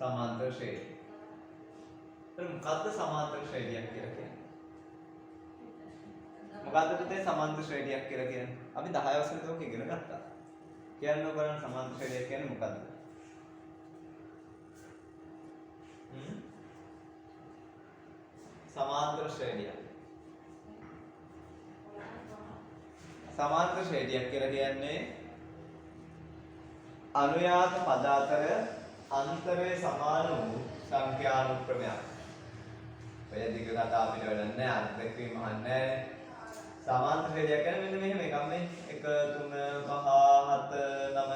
සමාන්තර ශ්‍රේණිය. මොකද්ද සමාන්තර ශ්‍රේණියක් කියලා කියන්නේ? මොකද්ද පුතේ සමාන්තර ශ්‍රේණියක් කියලා කියන්නේ? අපි 10 වසරේ තෝක ඉගෙන ගත්තා. කියන්න බලන්න සමාන්තර ශ්‍රේණියක් කියන්නේ මොකද්ද? සමාන්තර ශ්‍රේණියක්. සමාන්තර ශ්‍රේණියක් කියලා කියන්නේ අනුයාත පද අතර අන්තරය සමාන වූ සංඛ්‍යානුක්‍රමයක්. ඔය දිග කතා අපිට වැඩක් නැහැ. අර්ථ දැක්වීම අහන්නේ. සමාන්තර ශ්‍රේණියක් කියන්නේ මෙන්න මෙහෙම එකක් මේ 1 3 5 7 9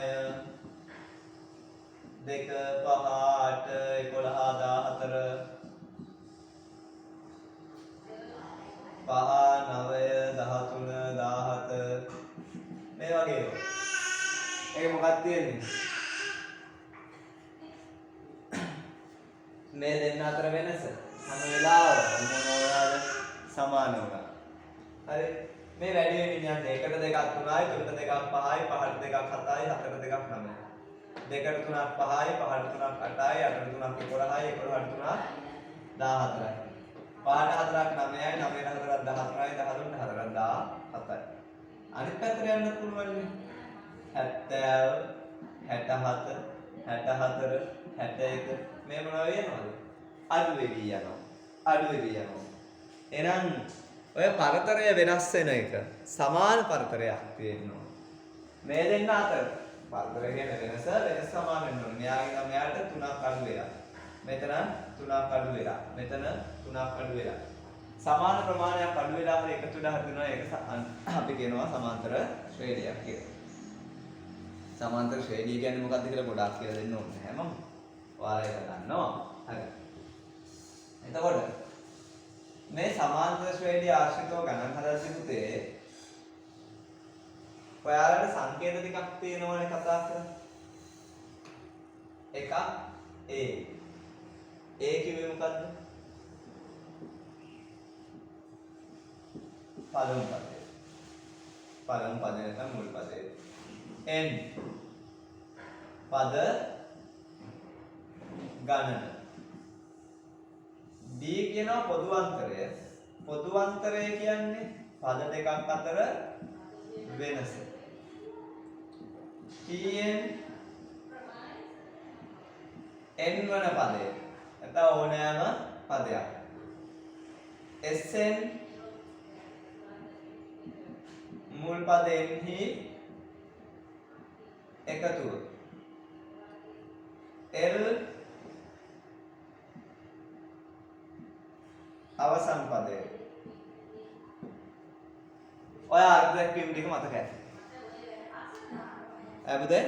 2 5 8 11 14 5 9 13 17 මේ වගේ ඒවා. ඒක මොකක්ද තියෙන්නේ? මේ දෙන්න අතර වෙනස හැම වෙලාවෙම මොනවාද සමාන වුණා. හරි මේ වැඩි වෙමින් යන්නේ 1ට 2ක් 3යි 3ට 2ක් 5යි 5ට 2ක් 7යි 7ට 2ක් 9යි 2ට 3ක් 5යි 5ට 3ක් 8යි 8ට 3ක් 11යි 11ට 3ක් 14යි 5ට 4ක් 9යි 9ට 4ක් 13යි 13ට 4ක් 17යි අනිත් පැත්තට යන්නත් පුළුවන් නේ 70 67 64 61 මේ මොනවා වෙනවද අඩු වෙවි යනවා එහෙනම් ඔය පරතරය වෙනස් වෙන එක සමාන පරතරයක් තියෙනවා මේ දෙන්න අතර පරතරය කියන්නේ වෙනස සමාන වෙන්න ඕනේ මෙයාගේ නම් මෙයාට 3ක් අඩු වෙලා මෙතන 3ක් අඩු වෙලා මෙතන 3ක් අඩු වෙලා සමාන ප්‍රමාණයක් අඩු වෙලා හරි එකතු වෙලා හරිනවා ඒක අපි කියනවා සමාන්තර ශ්‍රේණියක් කියලා සමාන්තර ශ්‍රේණිය කියන්නේ මොකක්ද කියලා ගොඩාක් කියලා දෙන්න ඕනේ නැහැ මම ඔයාලා ඒක දන්නවා හරි එතකොට මේ සමාන්තර ශ්‍රේණිය ආශ්‍රිතව ගණන් හදද්දී පුතේ ඔයාලට සංකේත ටිකක් තියෙනවනේ කතා කරලා එකක් A කිව්වේ මොකද්ද පළමු පදේ නැත්නම් මුල් පදේ N පද ගණන D කියනවා පොදු අන්තරය කියන්නේ පද දෙකක් අතර වෙනස Tn n වන පදය නැත්නම් ඕනෑම පදයක් Sn මුල් පදයෙන්හි එකතුව L අවසන් පදය ඔය අර්ථ දැක්වීම ටික මතක ඇති. අපුතේ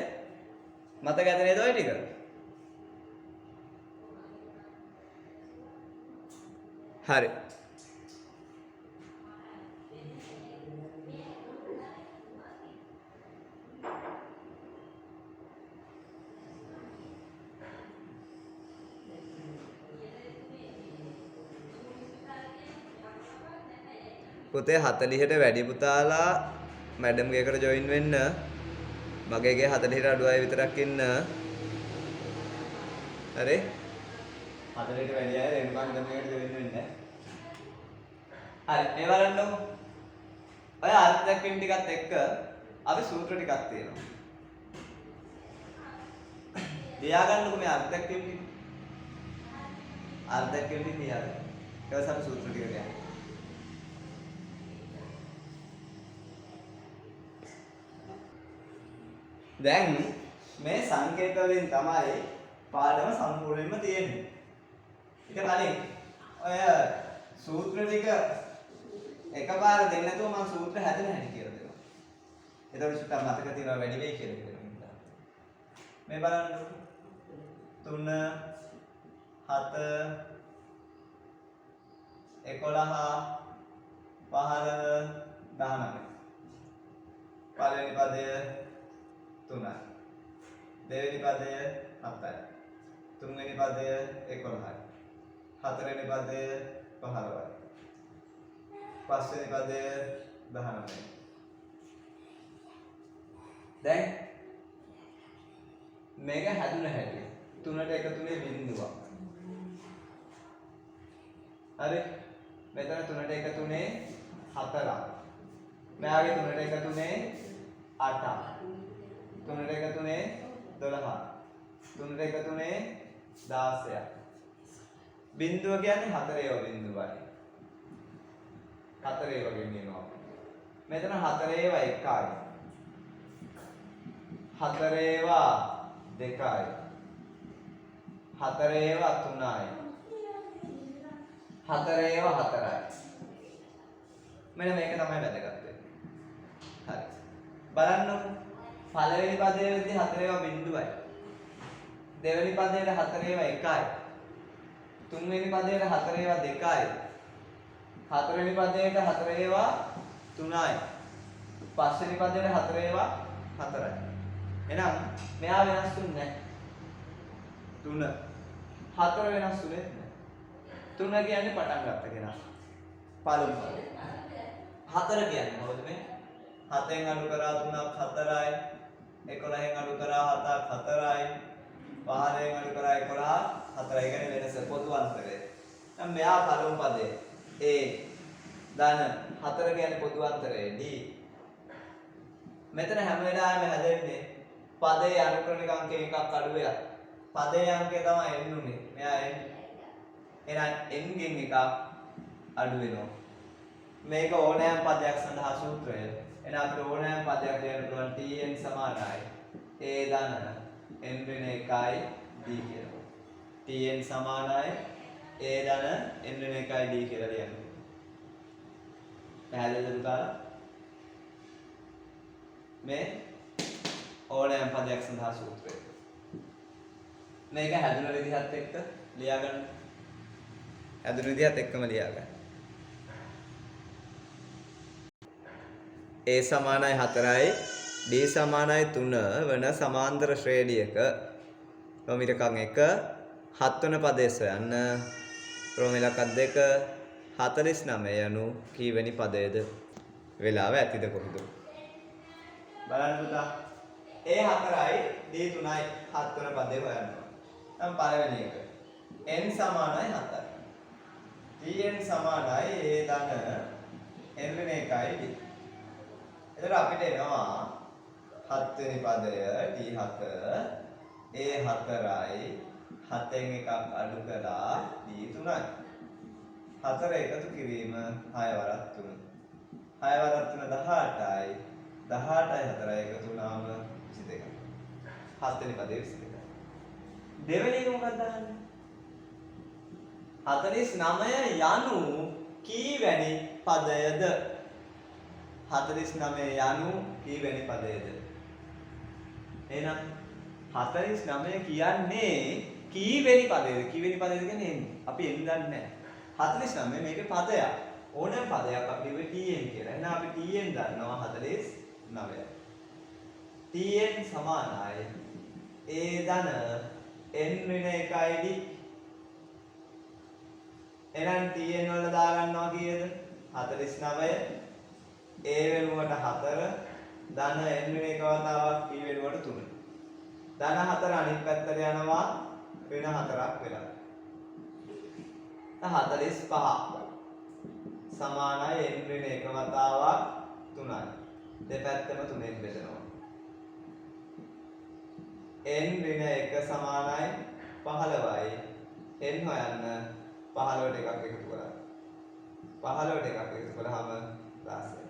මතක ඇති නේද ඔය ටික? හරි. පුතේ 40ට වැඩි පුතාලා මැඩම් ගේ එකට ජොයින් වෙන්න මගේ ගේ 40ට අඩු අය විතරක් ඉන්න හරි 40ට වැඩි අය රේණුකා මැඩම් එකට ජොයින් වෙන්න හරි මේ බලන්නකො ඔය අර්ථ දැක්වීම ටිකත් එක්ක අපි සූත්‍ර ටිකක් තියෙනවා ලියාගන්නකො මේ අර්ථ දැක්වීම ටික ලියාගන්න ඊට පස්සේ අපි සූත්‍ර ටිකට යනවා දැන් මේ සංකේත වලින් තමයි පාඩම සම්පූර්ණයෙන්ම තියෙන්නේ. ඊට කලින් ඔය සූත්‍ර ටික එකපාර දෙන්න නැතුව මම සූත්‍ර හැදෙන හැටි කියලා දෙනවා. එතකොට සුට්ටක් මතක තියනවා වැඩි වෙයි කියලා හිතනවා. මේ බලන්න 3 7 11 15 19 පළවෙනි පදය 3යි දෙවෙනි පදය 7යි තුන්වෙනි පදය 11යි හතරවෙනි පදය 15යි පස්වෙනි පදය 19යි දැන් මේක හැදුන හැටි 3ට එකතුනේ බිඳුවක්. හරි. මෙතන 3ට එකතුනේ 4ක්. මෙයාගේ 3ට එකතුනේ 8ක්. 3ට එකතුනේ 12ක්. 3ට එකතුනේ 16ක්. බිඳුව කියන්නේ 4 ඒවා බිඳුවයි. 4 ඒවා ගෙනියනවා. මෙතන 4 ඒවා 1යි. 4 ඒවා 2යි. 4 ඒවා 3යි. 4 ඒවා 4යි. මෙන්න මේක තමයි වැදගත් වෙන්නේ. හරි. බලන්නකො. පළවෙනි පදයේදී 4 ඒවා බිඳුවයි. දෙවෙනි පදයේ 4 ඒවා 1යි. තුන්වෙනි පදයේ 4 ඒවා 2යි. හතරවෙනි පදයේ 4 ඒවා 3යි. පස්වෙනි පදයේ 4 ඒවා 4යි. එහෙනම් මෙයා වෙනස් වෙන්නේ නැහැ. 3 4 වෙනස් වෙන්නේ නැහැ. 3 කියන්නේ පටන් ගත්ත කෙනා. පළමු පදේ. 4 කියන්නේ මොකද මේ? 7න් අඩු කරා 3ක් 4යි. 11න් අඩු කරා 7ක් 4යි. 15න් අඩු කරා 11 4යි. කියන්නේ වෙනස පොදු අන්තරය. දැන් මෙයා පළමු පදේ A ධන 4 කියන්නේ පොදු අන්තරය D. මෙතන හැම වෙලාවෙම හැදෙන්නේ පදයේ අනුක්‍රමික අංකයෙන් එකක් අඩු වෙලා. පදයේ අංකය තමයි n උනේ. මෙයා n. එහෙනම් n ගෙන් එකක් අඩු වෙනවා. මේක ඕනෑම පදයක් සඳහා සූත්‍රය. එහෙනම් අපිට ඕනෑම පදයක් ලියන්න පුළුවන් tn සමානයි a ධන n ඍණ 1යි d කියලා. tn සමානයි a ධන n ඍණ 1යි d කියලා ලියන්න. පැහැදිලිද පුතාලා? මේ ඕනෑම පදයක් සඳහා සූත්‍රය. මේක හැදුන විදිහත් එක්ක ලියා ගන්න. හැදුන විදිහත් එක්කම ලියා ගන්න. A සමානයි 4යි D සමානයි 3 වන සමාන්තර ශ්‍රේණියක ප්‍රමිතකම් 1 7 වන පදයේ සොයන්න. ප්‍රමිතකම් 2 49 යනු කීවෙනි පදයේද? වෙලාව ඇතිද කොහොමද? බලන්න පුතා. A 4යි D 3යි 7 වන පදේ හොයන්න. නම් පළවෙනි එක. n සමානයි 7යි. tn සමානයි a ධන n ඍණ 1යි d. එතකොට අපිට එනවා 7 වෙනි පදය d7 a 4යි 7න් එකක් අඩු කළා d3යි. 4 එකතු කිරීම 6 වරක් 3. 6 වරක් 3 18යි. 18යි 4යි එකතු වුණාම 22යි. 7 වෙනි පදේ 22යි. දෙවෙනි එක මොකක්ද අහන්නේ? 49 යනු කීවැනි පදයද? 49 යනු කීවැනි පදයද? එහෙනම් 49 කියන්නේ කීවැනි පදයද? කීවැනි පදයද කියන්නේ එන්නේ. අපි එන්නේ දන්නේ නැහැ. 49 මේකේ පදයක්. ඕනෑම පදයක් අපි ලියුවේ tn කියලා. එහෙනම් අපි tn දන්නවා 49. tn සමානයි a ධන n ඍණ 1යි d. එහෙනම් tn වල දා ගන්නවා කීයද? 49 a වෙනුවට 4 ධන n ඍණ 1 වතාවක් b වෙනුවට 3. ධන 4 අනිත් පැත්තට යනවා ඍණ 4ක් වෙලා. 45 සමානයි n ඍණ 1 වතාවක් 3යි. දෙපැත්තම 3ෙන් බෙදනවා. n ඍණ 1 සමානයි 15යි. n හොයන්න 15ට එකක් එකතු කරා. 15ට එකක් එකතු කළාම 16යි.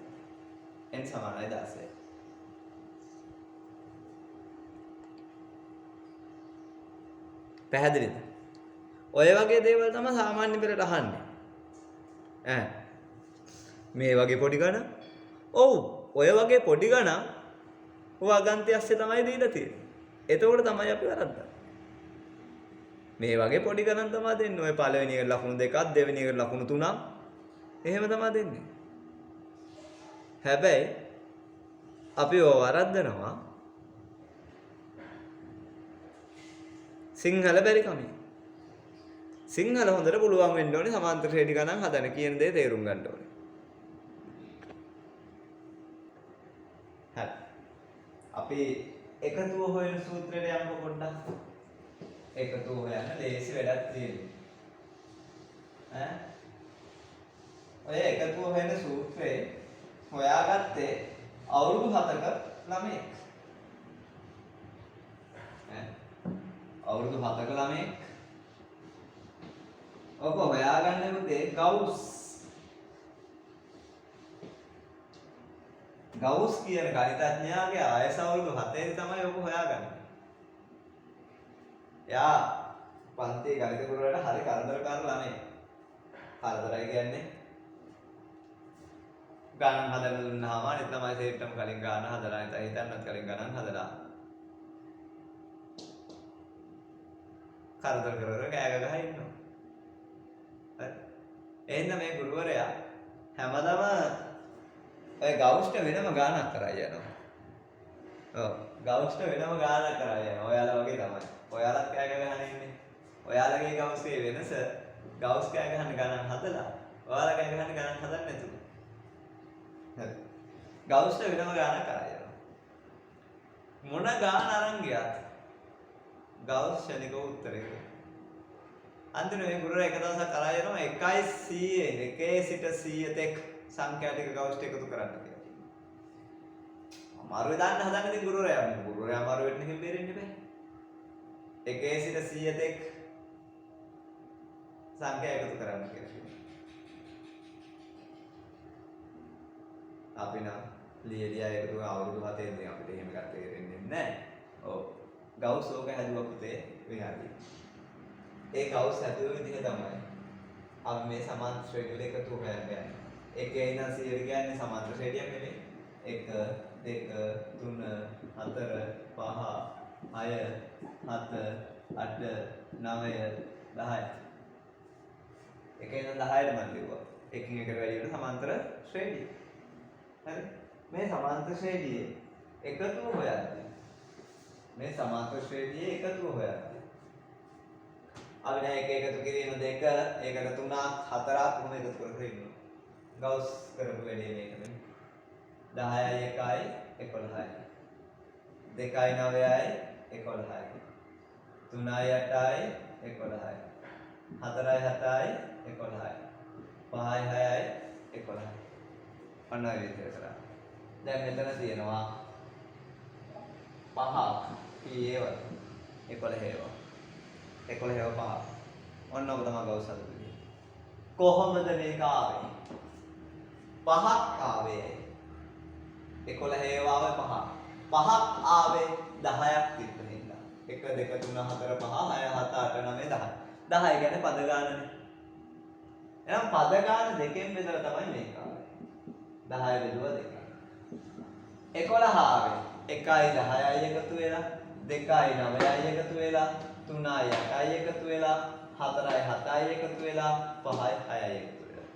n සමානයි 16යි. පැහැදිලිද? ඔය වගේ දේවල් තමයි සාමාන්‍ය පෙළට අහන්නේ. මේ වගේ පොඩි ගණන්. ඔව් ඔය වගේ පොඩි ගණන් ඔය අගන්තිය ඇස්සේ තමයි දීලා තියෙන්නේ. එතකොට තමයි අපි වරද්දන්නේ. මේ වගේ පොඩි ගණන් තමයි දෙන්නේ. ඔය පළවෙනි එකට ලකුණු 2ක්, දෙවෙනි එකට ලකුණු 3ක්. එහෙම තමයි දෙන්නේ. හැබැයි අපි ඔය වරද්දනවා සිංහල බැරි කමෙන්. සිංහල හොඳට පුළුවන් වෙන්න ඕනේ සමාන්තර ශ්‍රේණි ගණන් හදන්න කියන දේ තේරුම් ගන්න ඕනේ. හරි. අපි එකතුව හොයන සූත්‍රයට යමු පොඩ්ඩක්. එකතු හොයන්න ලේසි වැඩක් තියෙනවා. ඈ ඔය එකතු හොයන සූත්‍රයේ හොයාගත්තේ අවුරුදු 7ක ළමෙක්. අවුරුදු 7ක ළමෙක්. ඔක හොයාගන්න පුතේ ගවුස් කියන ගණිතඥයාගේ ආයස අවුරුදු 7 තමයි ඔක හොයාගන්නේ. එයා පන්තියේ ගණිත ගුරුවරයාට හරි කරදරකාර ළමයි. කරදරයි කියන්නේ ගණන් හදන්න දුන්නාම අනිත් ළමයි සේට්ටම කලින් ගණන් හදලා නැත්නම් හිතන්නත් කලින් ගණන් හදලා කරදර කර කෑ ගහ ඉන්නවා. හරි. එහෙනම් මේ ගුරුවරයා හැමදාම ඔය ගවුස්ට වෙනම ගානක් කරා යනවා. ඔව් ගවුස්ට වෙනම ගානක් කරා යනවා. ඔයාලා වගේ තමයි. ඔයාලත් කෑ ගහගෙන ඉන්නේ. ඔයාලගේ ගවුස්ගේ වෙනස ගවුස් කෑ ගහන්න ගණන් හදලා ඔයාලා කෑ ගහන්න ගණන් හදන්නේ නැතුව. හරි. ගවුස්ට වෙනම ගානක් කරා යනවා. මොන ගාන අරන් ගියත් ගවුස් ශනිකව උත්තරේ. අන්තිමට මේ ගුරුවරයා එක දවසක් කරා යනවා 1 සිට 100 තෙක් සංඛ්‍යා ටික ගවුස්ට එකතු කරන්න කියලා. අමාරුයි දාන්න හදන්නේ ඉතින් ගුරුවරයා අමාරු වෙන්න හිම් බේරෙන්න බෑ. 1 සිට 100 තෙක් සංඛ්‍යා එකතු කරන්න කියලා. අපි නම් ලියලියා එකතු අවුරුදු 7 ඉඳන් අපිට එහෙම එකක් තේරෙන්නේ නැහැ. ඔව්. ගවුස් ඕක හැදුවා පුතේ විහාරේ. ඒ ගවුස් හැදුව විදිහ තමයි අපි මේ සමාන්තර ශ්‍රේණි වල එකතු හොයන්නේ. එකේ ඉඳන් 100 කියන්නේ සමාන්තර ශ්‍රේණියක් නෙමෙයි. 1 2 3 4 5 6 7 8 9 10. එකේ ඉඳන් 10ට මම ලිව්වා. එකින් එකට වැඩි වෙන සමාන්තර ශ්‍රේණිය. හරි. මේ සමාන්තර ශ්‍රේණියේ එකතුව හොයන්නේ. මේ සමාන්තර ශ්‍රේණියේ එකතුව හොයන්නේ. අපි දැන් එක එකතු කිරීම 2 ඒකට 3ක් 4ක් කොහොම එකතු කරගෙන ඉන්නවා. ගවුස් කරපු වැඩේ මේක නේ. 10යි 1යි 11යි. 2යි 9යි 11යි. 3යි 8යි 11යි. 4යි 7යි 11යි. 5යි 6යි 11යි. ඔන්න ඔය විදිහට කරා. දැන් මෙතන තියෙනවා 5ක් කීයේවද? 11 ඒවා. 11 ඒවා 5. ඔන්න ඔබ තමයි ගවුස් හදන්නේ. කොහොමද මේක ආවේ? 5ක් ආවේ. 11 ඒවාව 5ක්. 5ක් ආවේ 10ක් තිබ්බ හින්දා. 1 2 3 4 5 6 7 8 9 10. 10 කියන්නේ පද ගානනේ. එහෙනම් පද ගාන දෙකෙන් බෙදලා තමයි මේක ආවේ. 10 බෙදුවා 2. 11 ආවේ 1යි 10යි එකතු වෙලා 2යි 9යි එකතු වෙලා 3යි 8යි එකතු වෙලා 4යි 7යි එකතු වෙලා 5යි 6යි එකතු වෙලා.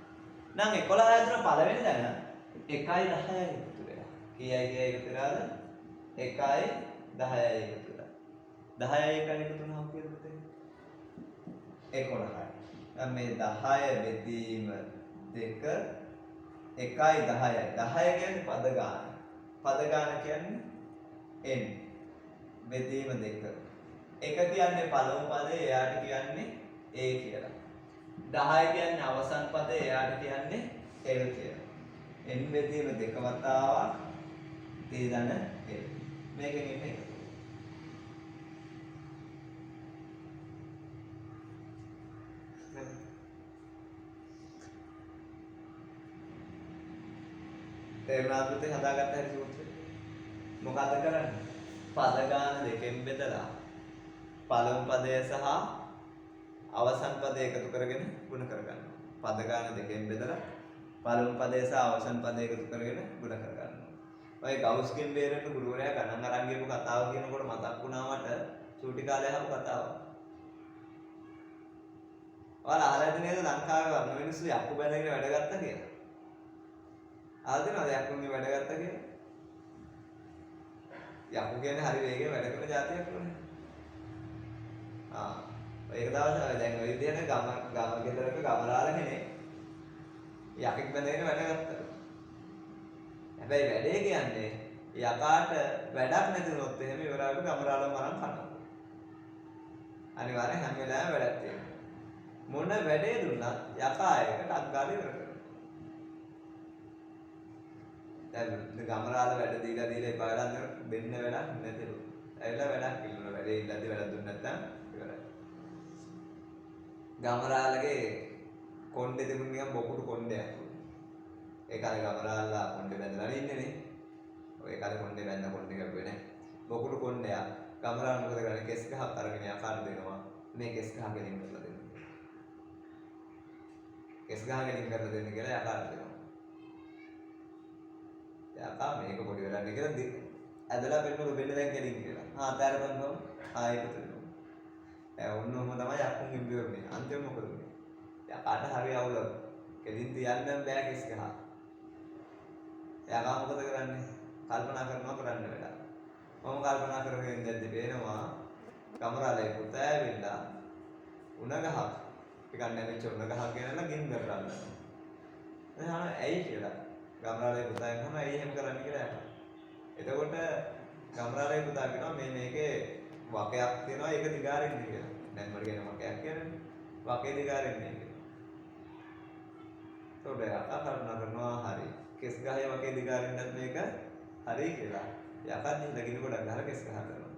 නම් 11 ඇතුළේ පළවෙනි දැන 1යි 10යි එකතු වෙලා. කීයයි එකතු වෙලාද? 1යි 10යි එකතු වෙලා. 10යි 1යි එකතු වුණාම කීයද පුතේ? 11යි. නම් මේ 10 බෙදීම 2 1යි 10යි. 10 කියන්නේ පද ගාන. පද ගාන කියන්නේ n. බෙදීම 2. 1 කියන්නේ පළමු පදේ එයාට කියන්නේ a කියලා. 10 කියන්නේ අවසන් පදේ එයාට කියන්නේ l කියලා. n බෙදීම 2 වතාවක් t ධන l. මේකෙන් ඉන්නේ එකතු. තේරුණාද පුතේ හදාගත්ත හැටි සූත්‍රය? මොකද කරන්නේ? පද ගාන දෙකෙන් බෙදලා පළමු පදය සහ අවසන් පදය එකතු කරගෙන ගුණ කරගන්නවා. පද ගාන දෙකෙන් බෙදලා පළමු පදය සහ අවසන් පදය එකතු කරගෙන ගුණ කරගන්නවා. ඔය ගවුස්ගෙන් බේරෙන්න ගුරුවරයා ගණන් අරන් ගියපු කතාව කියනකොට මතක් වුණා මට චූටි කාලේ අහපු කතාව. ඔයාලා අහලා ඇති නේද ලංකාවේ වර්ණ මිනිස්සු යක්කු බැඳගෙන වැඩ ගත්තා කියලා? ආවද නේද යක්කුන්ගේ වැඩ ගත්තා කියලා? යක්කු කියන්නේ හරි වේගෙන් වැඩ කරන જાතියක් නේ. ඒක දවස් දැන් ඔය විදිහට ගම ගෙදරක ගමරාල කෙනෙක් යකෙක් බැඳගෙන වැඩ ගත්තා. හැබැයි වැඩේ කියන්නේ යකාට වැඩක් නැති වුණොත් එහෙම ඉවරාවක ගමරාලම අරන් කනවා. අනිවාර්යෙන් හැම වෙලාවෙම වැඩක් තියෙනවා. මොන වැඩේ දුන්නත් යකා එක ටක් ගාලා ඉවර කරනවා. දැන් ගමරාල වැඩ දීලා එපා වෙලා දෙන්න වැඩක් නැතිලු. ඇවිල්ලා වැඩක් ඉල්ලන වැඩේ ඉල්ලද්දි වැඩක් දුන්න නැත්නම් ඉවරයි. ගමරාලගේ කොණ්ඩේ තිබුණ නිකන් බොකුරු කොණ්ඩයක්. ඒ කාලේ ගමරාල්ලා කොණ්ඩේ බැඳලා ඉන්නේනේ. ඔය කාලේ කොණ්ඩේ බැඳ කොණ්ඩේ කරුවේ නැහැ. බොකුරු කොණ්ඩයක් ගමරාල් මොකද කරන්නේ කෙස් ගහක් අරගෙන යකාට දෙනවා. මේ කෙස් ගහ ගෙලින් කරලා දෙන්න. කෙස් ගහ ගෙලින් කරලා දෙන්න කියලා යකාට දෙනවා. යකා මේක පොඩි වෙලා ඉන්නේ කියලා ඇදලා පෙන්නු බෙන්න දැන් ගෙලින් කියලා. අතාරපන්කම ආයෙත් දෙනවා. ඔන්නෝම තමයි යක්කුන් ඉබ්බියෝනේ. අන්තිම මොකද උනේ? යකාට හරි අවුල. කෙලින් තියන්න බෑ කෙස් ගහ. යකා මොකද කරන්නේ? කල්පනා කරනවා කරන්න වෙලා. මම කල්පනා කරගෙන ඉඳද්දි පේනවා කමරාලේ පුතා ඇවිල්ලා උණ ගහක් ටිකක් නැවිච්ච උණ ගහක් ගෙනල්ලා ගින්දර ගන්නවා. එහා ඇයි කියලා. ගමරාලේ පුතා එනම ඇයි එහෙම කරන්නේ කියලා යනවා. එතකොට ගමරාලේ පුතා කියනවා මේකේ වකයක් තියෙනවා ඒක දිගාරින්න කියලා. දැන් මට කියන වකයක් කියන්නේ වකේ දිගාරින්නේ කියලා. ඒකට යකා කල්පනා කරනවා හරි. කෙස් ගහේ වකේ දිගාරින්නත් මේක හරි කියලා. යකා දිගින් ගොඩක් ගහලා කෙස් ගහ කරනවා.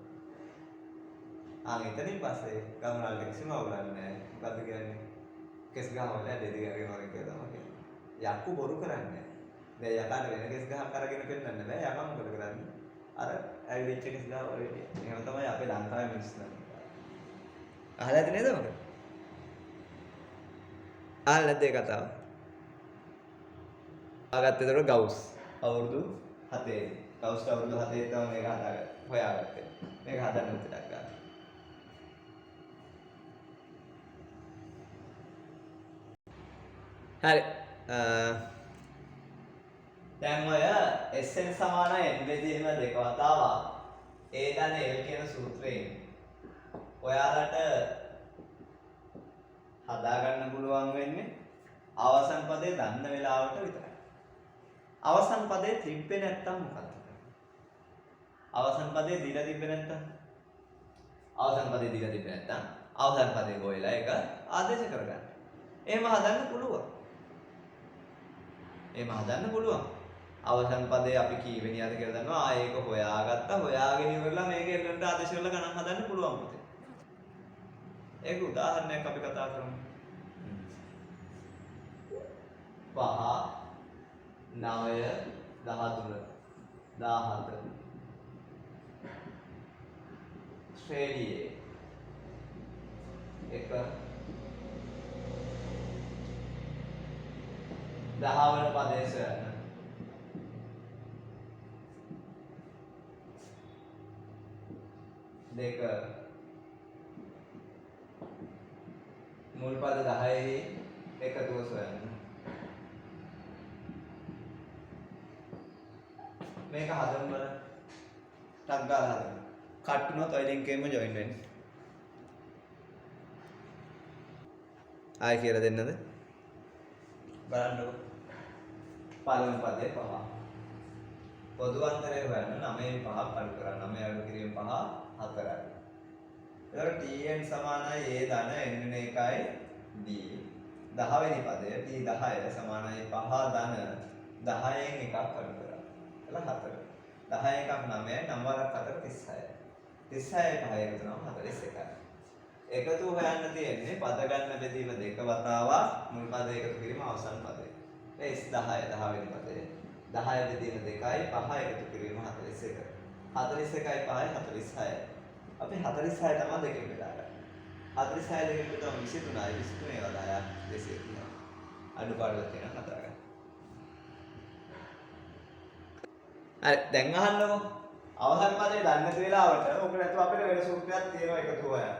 එතනින් පස්සේ ගමරාලට කිසිම අවුලක් නැහැ. මොකද්ද කියන්නේ? කෙස් ගහවල දෙදිගාරින වගේ කියලා තමයි කියන්නේ. යක්කු බොරු කරන්නේ. දැන් යකාට වෙන කෙස් ගහක් අරගෙන පෙන්නන්න බෑ. යකා මොකද කරන්නේ? අර ඇවිල්ච්ච කෙස් ගහ වල විදිය. එහෙම තමයි අපේ ලංකාවේ මිනිස්සු කරන්නේ. අහලා ඇති නේද මොකද? අහලා නැද්ද ඒ කතාව? ආගත්තේ දොර ගවුස්. අවුරුදු 7 ගවුස් අවුරුදු 7 තමයි මේක හදාගත්තේ. හොයාගත්තේ. මේක හදන්න උත්තරයක් ගන්න. හරි. දැන් ඔය SN සමාන n බෙදීම දෙක වතාවක් A ධන L කියන සූත්‍රයෙන් ඔයාලට හදා ගන්න පුළුවන් වෙන්නේ අවසන් පදේ දන්න වෙලාවට විතරයි. අවසන් පදේ තිබ්බේ නැත්තම් මොකක්ද? අවසන් පදේ දීලා තිබ්බේ නැත්තම් අවසන් පදේ දීලා තිබ්බේ නැත්තම් අවසන් පදේ හොයලා ඒක ආදේශ කරගන්න. එහෙම හදන්න පුළුවන්. එහෙම හදන්න පුළුවන්. අවසන් පදේ අපි කීවෙනියද කියලා දන්නවා. ඒක හොයාගත්තා. හොයාගෙන ඉවරලා මේක එල්ලන්ට ආදේශ කරලා ගණන් හදන්න පුළුවන් පුතේ. ඒක උදාහරණයක් අපි කතා කරමු. 5 9 13 17 ශ්‍රේණියේ එක 10 වන පදයේ සොයන්න. දෙක මුල් පද 10 එකතුව සොයන්න. මේක හදමු බලන්න. ටක් ගාලා හදමු. කට් වුණොත් ඔය ලින්ක් එකෙන්ම ජොයින් වෙන්න. ආයි කියලා දෙන්නද? බලන්නකො. පළවෙනි පදේ 5. පොදු අන්තරය හොයන්න 9න් 5ක් අඩු කරන්න. 9 අඩු කිරීම 5 4යි. එතකොට tn සමානයි a ධන n වෙන එකයි d. 10 වෙනි පදය t 10 සමානයි 5 ධන 10න් එකක් අඩු කරා. එතන 4. 10 එකක් 9යි 9 වරක් 4 36යි. 36යි 5යි එකතු නම් 41යි. එකතු හොයන්න තියෙන්නේ පද ගන්න බෙදීම දෙක වතාවක් මුල් පද එකතු කිරීම අවසන් පදේ. ඒ 10 10 වෙනි පදේ 10 බෙදීම 2යි 5 එකතු කිරීම 41. 41යි 5යි 46යි. අපි 46 තමයි දෙකෙන් බෙදාගන්නේ. 46 දෙකෙන් බෙදුවම 23යි 23 ඒවා 10ක් 230. අඩුපාඩුවක් තියෙනවා නතර ගන්න. හරි දැන් අහන්නකො. අවසන් පදේ දන්නේ නැති වෙලාවට ඔක නැතුව අපිට වෙන සූත්‍රයක් තියෙනවා එකතු හොයන්න.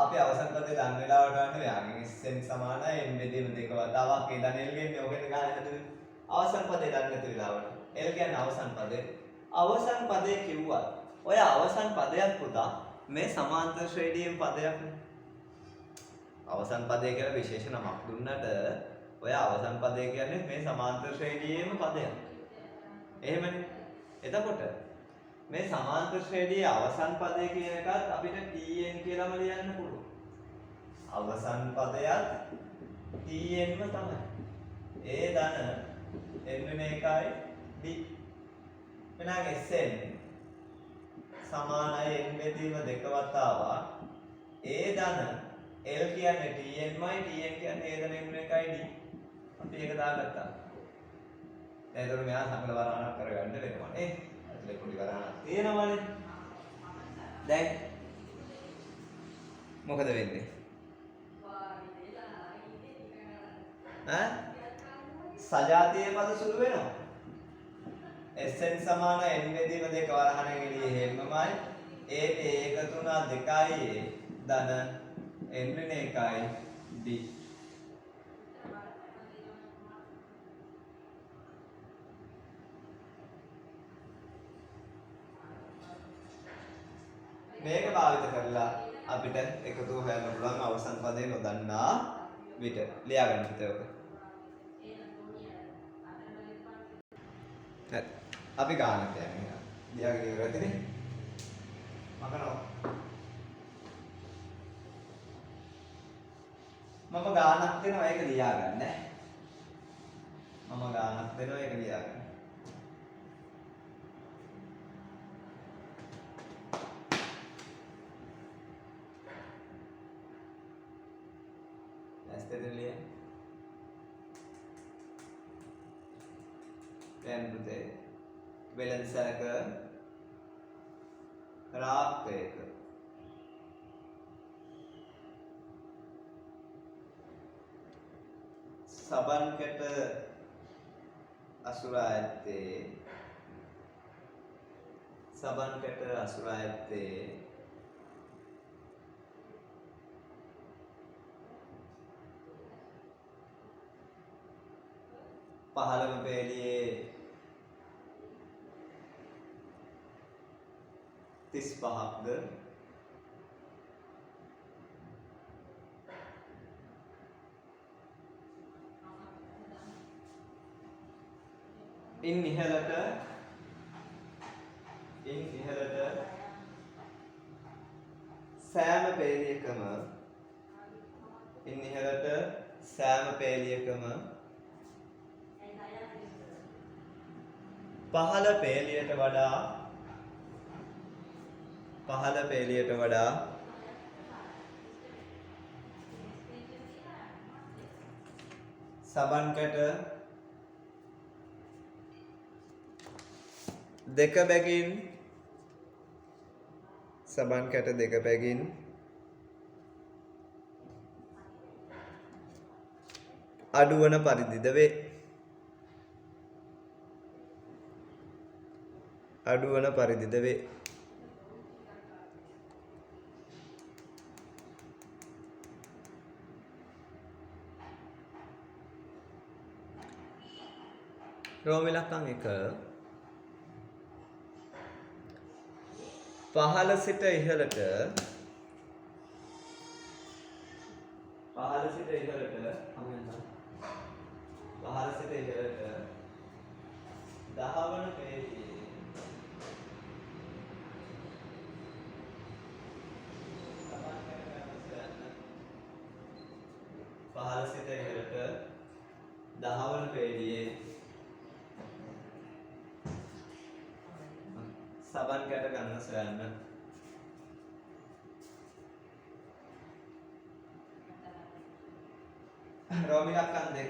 අපි අවසන් පදේ දන්න වෙලාවට ගන්න යාගෙන් SN සමානයි n බෙදීම දෙක වතාවක් ඒ දන L ගෙන්නේ ඔකෙන් ගන්න නැතුව. අවසන් පදේ දන්නේ නැති වෙලාවට L කියන්නේ අවසන් පදේ. අවසන් පදේ කිව්වත් ඔය අවසන් පදයක් පුතා මේ සමාන්තර ශ්‍රේණියෙන් පදයක් නේ. අවසන් පදේ කියලා විශේෂ නමක් දුන්නට ඔය අවසන් පදේ කියන්නේ මේ සමාන්තර ශ්‍රේණියේම පදයක්. එහෙමනේ. එතකොට මේ සමාන්තර ශ්‍රේණියේ අවසන් පදය කියන එකත් අපිට tn කියලාම ලියන්න පුළුවන්. අවසන් පදයත් tnම තමයි. a ධන n වෙන එකයි d. එහෙනම් sn සමානයි n බෙදීම දෙක වතාවක් a ධන l කියන්නේ tnමයි tn කියන්නේ a ධන n වෙන එකයි d. අපි ඒක දාගත්තා. දැන් ඒතකොට මෙයා සංකල වරහණක් කරගන්න වෙනවා නේ. ඇතුලේ පොඩි වරහණක් තියෙනවනේ. දැන් මොකද වෙන්නේ? සජාතීය පද සුළු වෙනවා. Sn සමාන n බෙදීම දෙක වරහණක එළියේ හැමමයි. ඒකේ 1 3 2යි ධන n වෙන එකයි d. මේක භාවිත කරලා අපිට එකතු හොයන්න පුළුවන් අවසන් පදේ නොදන්නා විට. ලියා ගන්න හිතවක. හරි. අපි ගානට යන්නේ. ලියාගෙන ඉවර ඇතිනේ. මකනවා. මම ගානක් දෙනවා ඒක ලියා ගන්න. මම ගානක් දෙනවා ඒක ලියා ගන්න. ඇස්තෙදලිය. දැන් පුතේ වෙලන්සලක රාක්කයක සබන් කැට අසුරා ඇත්තේ පහළම පේළියේ 35ක්ද ඉන් ඉහළට සෑම පේළියකම පහළ පේළියට වඩා සබන් කැට දෙක බැගින් අඩුවන පරිදිද වේ. රෝම ඉලක්කම් 1 පහළ සිට ඉහළට දහවන පේළියේ සබන් කැට ගන්න සොයන්න. රෝම ඉලක්කම් 2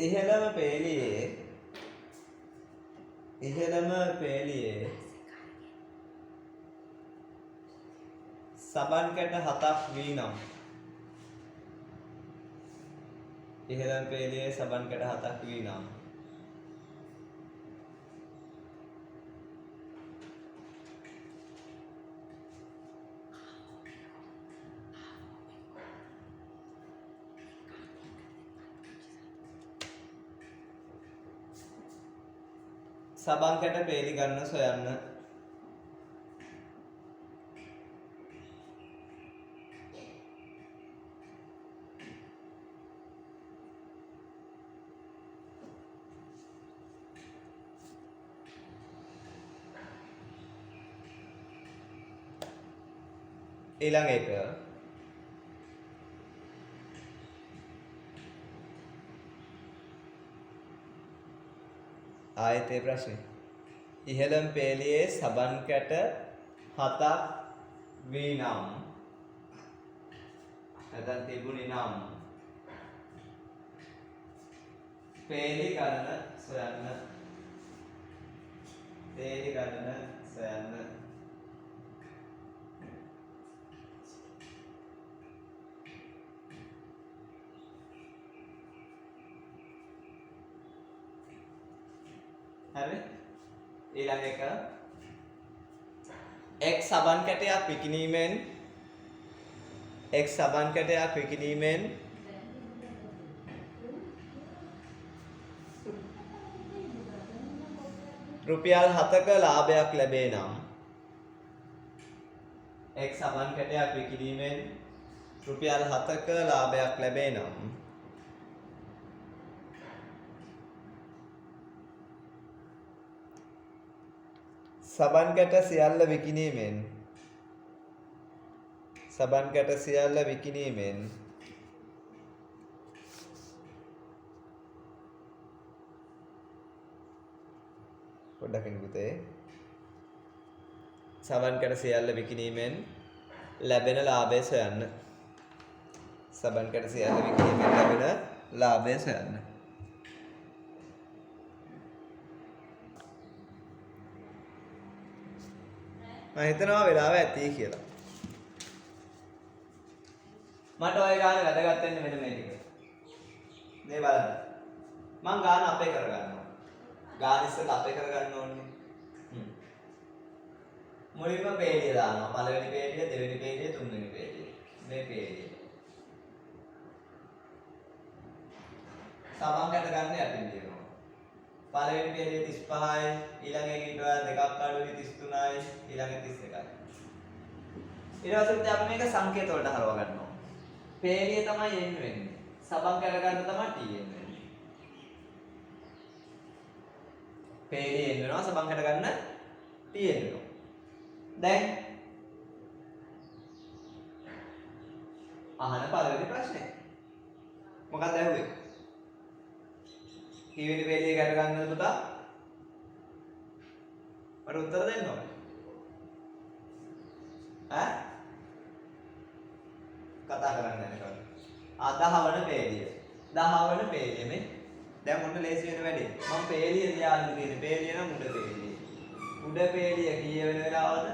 ඉහළම පේළියේ සබන් කැට 7ක් වී නම් සබන් කැට පේලි ගන්න සොයන්න. ඊළඟ එක ආයෙත් ඒ ප්‍රශ්නේ. ඉහළම පේළියේ සබන් කැට 7ක් වී නම් නැත්නම් තිබුණේ නම් පේළි ගණන සොයන්න. පේළි ගණන සොයන්න. හරි? ඊළඟ එක x සබන් කැටයක් විකිණීමෙන් රුපියල් 7ක ලාභයක් ලැබේ නම් x සබන් කැටයක් විකිණීමෙන් රුපියල් 7ක ලාභයක් ලැබේ නම් සබන් කැට සියල්ල විකිණීමෙන් පොඩ්ඩක් ඉන්න පුතේ. සබන් කැට සියල්ල විකිණීමෙන් ලැබෙන ලාභය සොයන්න. සබන් කැට සියල්ල විකිණීමෙන් ලැබෙන ලාභය සොයන්න. මම හිතනවා වෙලාව ඇති කියලා. මට ඔය ගාන වැදගත් වෙන්නේ මෙන්න මේ ටික. මේ බලන්න. මම ගාන අපේ කරගන්නවා. ගාන ඉස්සෙල්ලා අපේ කරගන්න ඕනේ. මුලින්ම පේළිය දානවා. පළවෙනි පේළිය, දෙවෙනි පේළිය, තුන්වෙනි පේළිය. මේ පේළිය. සමන් කැට ගන්න යටින් දිනනවා. පළවෙනි පේළිය 35යි, ඊළඟ එකේ ඊට වඩා දෙකක් අඩුයි 33යි, ඊළඟ 31යි. ඊට පස්සේ අපි මේක සංකේත වලට හරව ගන්නවා. පේළිය තමයි n වෙන්නේ. සබන් කැට ගන්න තමයි t n වෙන්නේ. පේළිය n වෙනවා, සබන් කැට ගන්න t n වෙනවා. දැන් අහන පළවෙනි ප්‍රශ්නේ. මොකක්ද ඇහුවේ? කීවෙනි පේළිය ගැට ගන්නද පුතා? මට උත්තර දෙන්න ඕනේ. ඈ? කතා කරන්න යනකම්. 10 වන පේළිය. 10 වන පේළිය මේ. දැන් මොන්න ලේසි වෙන වැඩේ. මම පේළිය ලියාගෙන තියෙන්නේ. පේළිය නම් උඩ පේළිය. උඩ පේළිය කීය වෙන වෙලාවද?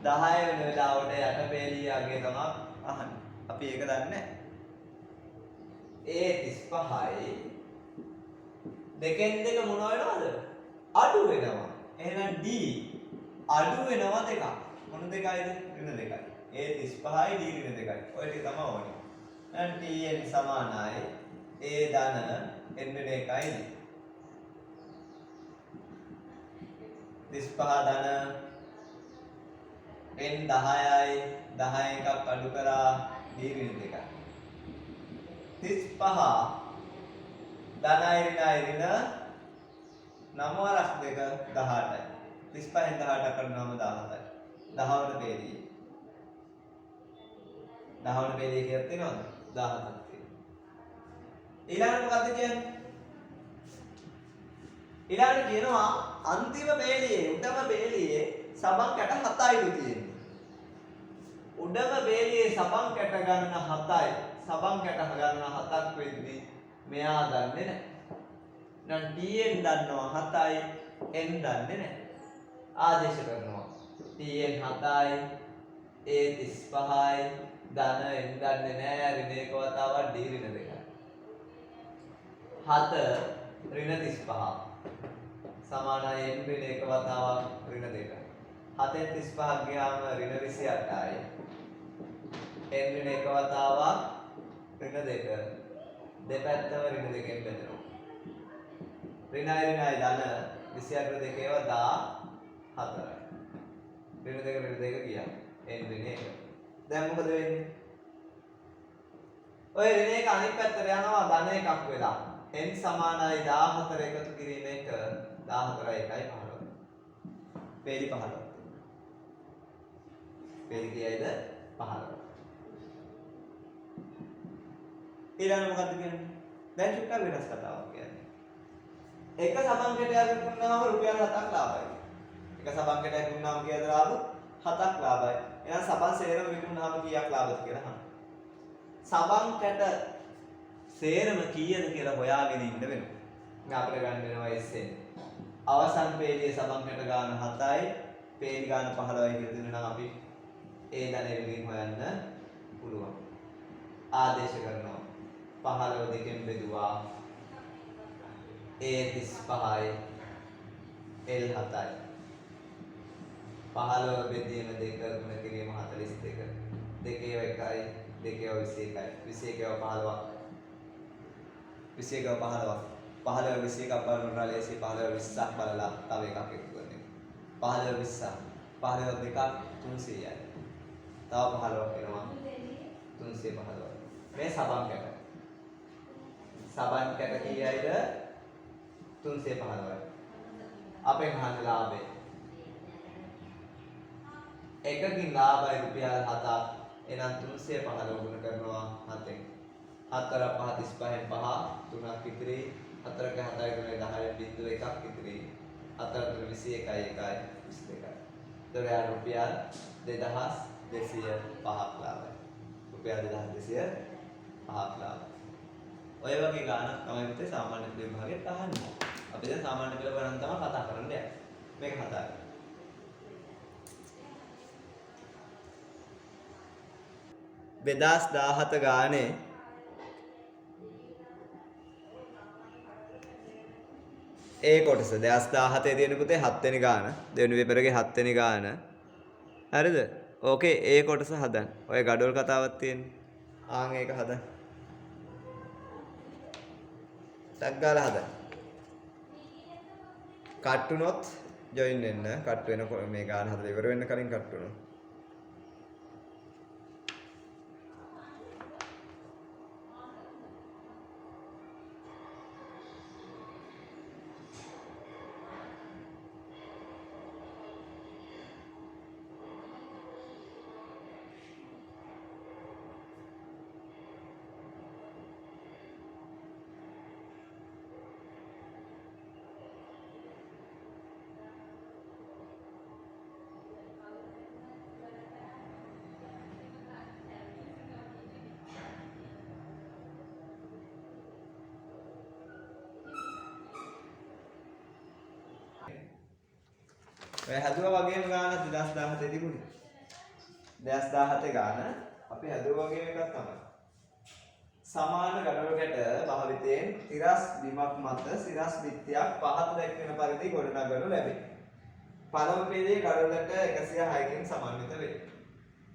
10 වෙන වෙලාවට යට පේළිය අගේ තමයි අහන්නේ. අපි ඒක දන්නේ නැහැ. ඒ 35යි දෙකෙන් දෙක මොන වෙනවද? අඩු වෙනවා. එහෙනම් D අඩු වෙනවා දෙකක්. මොන දෙකයිද? ඍණ දෙකයි. A 35යි D ඍණ දෙකයි. ඔය ටික තමයි ඕනේ. දැන් Tn සමානයි A ධන n ඍණ 1යි. 35 ධන n 10යි 10 එකක් අඩු කරා D ඍණ දෙකයි. 35 ධනයි ඍණයි ඍණ 9 වරක් දෙක 18යි. 35න් 18 කරනවම 17යි. 10 වන පේළිය. 10 වන පේළිය කියලා තියෙනවද? 17ක් තියෙනවා. ඊළඟට මොකද්ද කියන්නේ? ඊළඟට කියනවා අන්තිම පේළියේ උඩම පේළියේ සබන් කැට 7යිලු තියෙන්නේ. උඩම පේළියේ සබන් කැට ගන්න 7යි. සබන් කැට ගන්න 7ක් වෙද්දී මෙයා දන්නේ නැහැ. නම් tn දන්නවා 7යි n දන්නේ නැහැ. ආදේශ කරනවා. tn 7යි a 35යි ධන n දන්නේ නැහැ. ඍණ එක වතාවක් d ඍණ දෙකයි. 7 ඍණ 35 සමානයි n ඍණ එක වතාවක් ඍණ දෙකයි. 7න් 35ක් ගියාම ඍණ 28යි. n ඍණ එක වතාවක් ඍණ දෙක. දෙපැත්තම ඍණ දෙකෙන් බෙදෙනවා. ඍණයි ඍණයි ධන 28 දෙකේව 14යි. ඍණ දෙක ගියා. n ඍණ 1. දැන් මොකද වෙන්නේ? ඔය ඍණ එක අනිත් පැත්තට යනවා ධන එකක් වෙලා. n සමානයි 14 එකතු කිරීම 1 14යි 1යි 15. පේලි 15. පේලි කියයිද? 15. ඊළඟ මොකද්ද කියන්නේ? දැන් චුට්ටක් වෙනස් කතාවක් කියන්නේ. එක සබන් කැටයක් දුන්නාම රුපියල් 7ක් ලාභයි. එක සබන් කැටයක් දුන්නාම කීයද ලාභ? 7ක් ලාභයි. එහෙනම් සබන් සේරම විකුණුනාම කීයක් ලාභද කියලා අහන්න. සබන් කැට සේරම කීයද කියලා හොයාගෙන ඉන්න වෙනවා. දැන් අපිට ගන්න වෙනවා SN. අවසන් පේළියේ සබන් කැට ගාන 7යි, පේළි ගාන 15යි කියලා දෙනවා නම් අපි ඒ දණයෙන් හොයන්න පුළුවන්. ආදේශ කරනවා. 15 දෙකෙන් බෙදුවා A 35යි L 7යි. 15 බෙදීම 2 ගුණ කිරීම 42. 2 1යි 2 21යි 21 15ක් 21 15ක් 15 21ක් බලනවා ලේසි 15 20ක් බලලා තව එකක් එකතු කරන එක 15 20ක් 15 දෙකක් 300යි තව 15ක් එනවා 315 මේ සබන් කැට කීයයිද 315යි අපෙන් අහන ලාභය එකකින් ලාභයි රුපියල් 7ක් එහෙනම් 315 ගුණ කරනවා 7ෙන් 4 5 35න් 5 3ක් ඉතිරි 4ක 7යි ගුණ 10යි බිංදුව එකක් ඉතිරි 4 3 21යි 1යි 22යි දොරයන් රුපියල් 2205ක් ලාභයි රුපියල් 2205ක් ලාභයි ඔය වගේ ගානක් තමයි පුතේ සාමාන්‍ය පෙළ විභාගෙත් අහන්නේ අපි දැන් සාමාන්‍ය පෙළ ගණන් තමයි කතා කරන්න යන්නේ මේක හදාගන්න 2017 ගානේ ඒ කොටස 2017 තියෙන පුතේ 7 වෙනි ගාන දෙවෙනි පේපරේ 7 වෙනි ගාන හරිද ඕකේ ඒ කොටස හදන්න ඔය ගඩොල් කතාවක් තියෙන්නේ ආන් ඒක හදන්න ටක් ගාලා හදන්න කට් වුණොත් ජොයින් වෙන්න කට් වෙනකොට මේ ගාන හදලා ඉවර වෙන්න කලින් කට් වුණොත් ඔය හැදුවා වගේම ගාන 2017 තිබුණේ 2017 ගාන අපි හැදුවා වගේම එකක් තමයි සමාන ගඩොල් කැට භාවිතයෙන් තිරස් බිමක් මත සිරස් බිත්තියක් පහත දැක්වෙන පරිදි ගොඩනගනු ලැබේ. පළමු පේළියේ ගඩොල් කැට 106කින් සමන්විත වේ.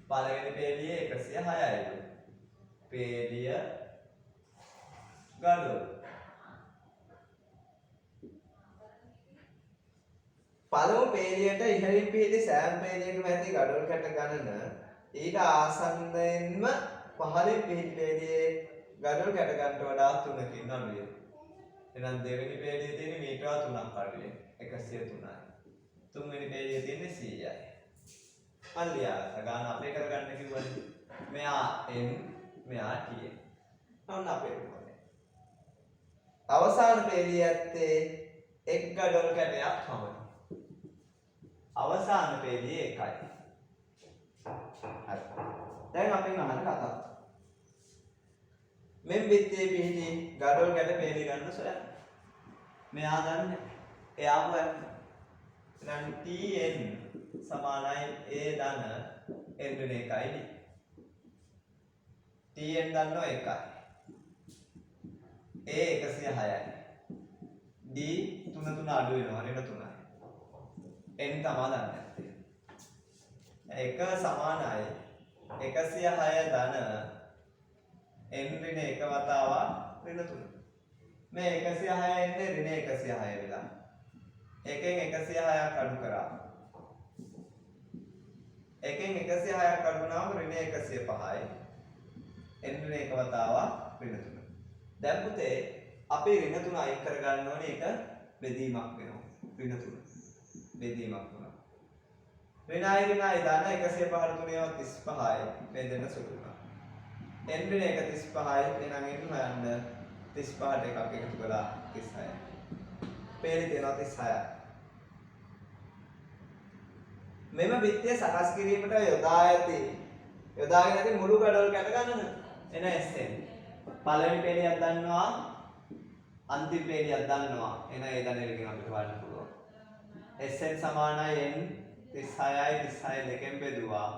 පළවෙනි පේළියේ 106යි. පේළිය ගඩොල් පළමු පේළියට ඉහළින් පිහිටි සෑම පේළියකම ඇති ගඩොල් කැට ගණන ඊට ආසන්නයෙන්ම පහළින් පිහිටි පේළියේ ගඩොල් කැට ගන්නට වඩා 3කින් අඩුයි. එහෙනම් දෙවෙනි පේළියේ තියෙන මීටර 3ක් අඩුයි. 103යි. තුන්වෙනි පේළියේ තියෙන්නේ 100යි. අල්ලියා ගාන අපේ කරගන්න කිව්වනේ. මෙයා n මෙයා t. නෝන අපේ මොකද? අවසාන පේළියේ ඇත්තේ එක් ගඩොල් කැටයක් පමණයි. අවසාන පේළියේ එකයි. හරි. දැන් අපෙන් අහන කතාව. මෙම් බිත්තියේ පිහිටි ගඩොල් කැට පේළි ගන්න සොයන්න. මෙයා දන්නේ. එයා හොයන්න. එහෙනම් tn සමානයි a ධන n වෙන එකයි. tn දන්නවා එකයි. a 106යි. d 3 අඩු වෙනවා ඍණ 3යි. n තමයි දන්නේ. එක සමානයි 106 ධන n ඍණ 1 වතාවක් ඍණ 3. මේ 106 එන්නේ ඍණ 106 වෙලා. එකෙන් 106ක් අඩු කරා. එකෙන් 106ක් අඩු වුණාම ඍණ 105යි. n ඍණ 1 වතාවක් ඍණ 3. දැන් පුතේ අපි ඍණ 3 අයින් කරගන්න ඕනේ ඒක බෙදීමක් වෙනවා. ඍණ 3. බෙදීමක් වුණා. ඍණයි ඍණයි ධන 153 35යි මේ දෙන්න සුළු වුණා. n ඍණ 1 35යි එහෙනම් n හොයන්න 35ට එකක් එකතු කළා 36යි. පේලි තියෙනවා 36යි. මෙම බිත්තිය සකස් කිරීමට යොදාගෙන ඇති මුළු ගඩොල් කැට ගණන එන Sn. පළවෙනි පේලියක් දන්නවා අන්තිම පේලියක් දන්නවා එන ඒ දණේලකින් අපිට වඩන්න පුළුවන්. Sn සමානයි n 36යි 36 දෙකෙන් බෙදුවා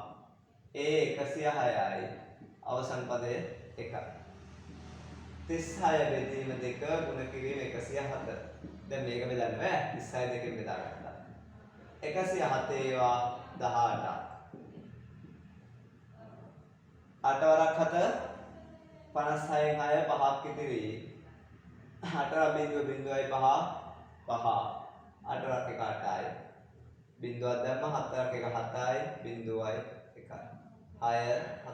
a 106යි අවසන් පදය 1යි. 36 බෙදීම 2 ගුණ කිරීම 107. දැන් මේක බෙදන්න බෑ 36 දෙකෙන් බෙදාගත්තා. 107 ඒවා 18ක්. 8 වරක් 7 56න් 6 5ක් ඉතිරි. 8.0.5 5 8 වරක් 1 8යි. බිංදුවක් දැම්ම 4ක් 1 7යි බිංදුවයි 1යි. 6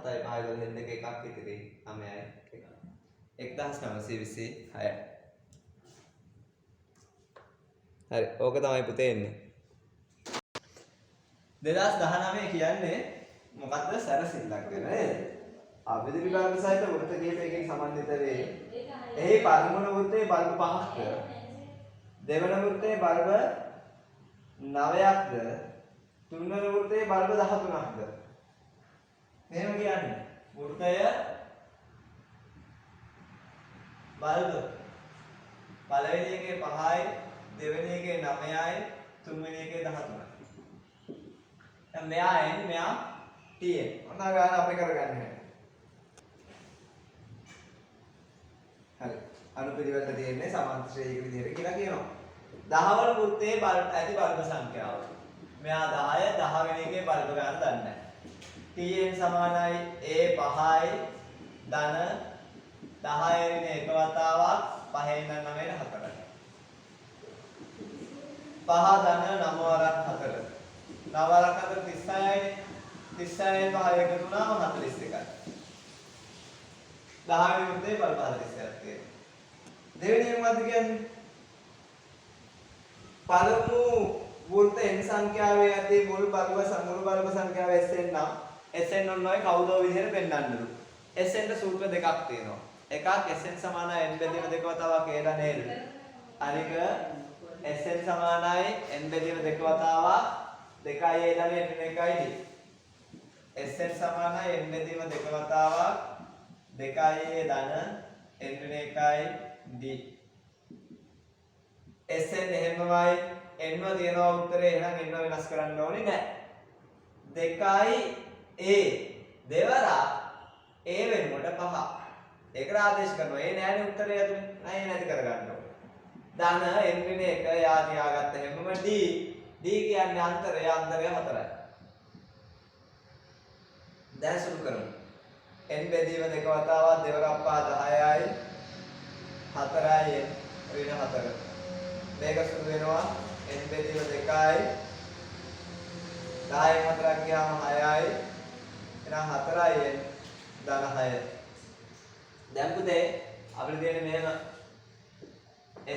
7යි 5යි 12 දෙක එකක් ඉතිරි 9යි 1. 1926. හරි ඕක තමයි පුතේ එන්නේ. 2019 කියන්නේ මොකද්ද සැරසිල්ලක් ගැන නේද? අවිධ විභාග සහිත වෘත්ත කිහිපයකින් සමන්විත වේ. එහි පළමුවන වෘත්තයේ බල්බ 5ක්ද දෙවන වෘත්තයේ බල්බ 9ක්ද තුන්වන වෘත්තයේ බල්බ 13ක්ද? මෙහෙම කියන්නේ වෘත්තය බල්බ පළවෙනි එකේ 5යි දෙවෙනි එකේ 9යි තුන්වෙනි එකේ 13යි. දැන් මෙයා n මෙයා tn. ඔන්න ගාන අපි කරගන්නේ. හරි. අනුපිළිවෙලට තියෙන්නේ සමාන්තර ශ්‍රේණික විදිහට කියලා කියනවා. 10 වන වෘත්තයේ ඇති බල්බ සංඛ්‍යාව. මෙයා 10 10 වෙනි එකේ බල්බ ගන්න දන්නේ නැහැ. tn සමානයි a 5යි ධන 10 වෙනි එක වතාවක් 5 ඉඳන් 9 ට 4යි. 5 ධන 9 වරක් 4. 9 වරක් 4 36යි. 36න් 5 එකතු වුණාම 41යි. 10 වෙනි වෘත්තයේ බල්බ 41ක් තියෙනවා. දෙවෙනි එක මොකද්ද කියන්නේ? පළමු වෘත්ත n සංඛ්‍යාවේ ඇති මුල් බල්බ සංඛ්‍යාව Sn නම් Sn ඔන්නෝයි කවුදෝ විදිහට පෙන්වන්නලු. Sn ට සූත්‍ර දෙකක් තියෙනවා. එකක් Sn සමානයි n බෙදීම දෙක වතාවක් a ධනේද. අනික Sn සමානයි n බෙදීම දෙක වතාවක් 2යි a ධනේ ඍණ 1යි d. Sn සමානයි n බෙදීම දෙක වතාවක් 2යි a ධන n ඍණ 1යි d. Sn එහෙමමයි n ව තියනවා උත්තරේ එහෙනම් n ව වෙනස් කරන්න ඕනේ නැහැ. 2යි a දෙවරක් a වෙනුවට 5. ඒකට ආදේශ කරනවා. ඒ නෑනේ උත්තරේ ඇතුලේ. නෑ නැති කරගන්න ඕනේ. ධන n ඍණ 1 යා තියාගත්ත හැමම d. d කියන්නේ අන්තරය 4යි. දැන් සුළු කරමු. n බෙදීම දෙක වතාවක් දෙවරක් 5 10යි 4යි ඍණ 4. මේක සුළු වෙනවා n බෙදීම 2යි 10න් 4ක් ගියාම 6යි එහෙනම් 4යි ධන 6. දැන් පුතේ අපිට තියෙන්නේ මෙහෙම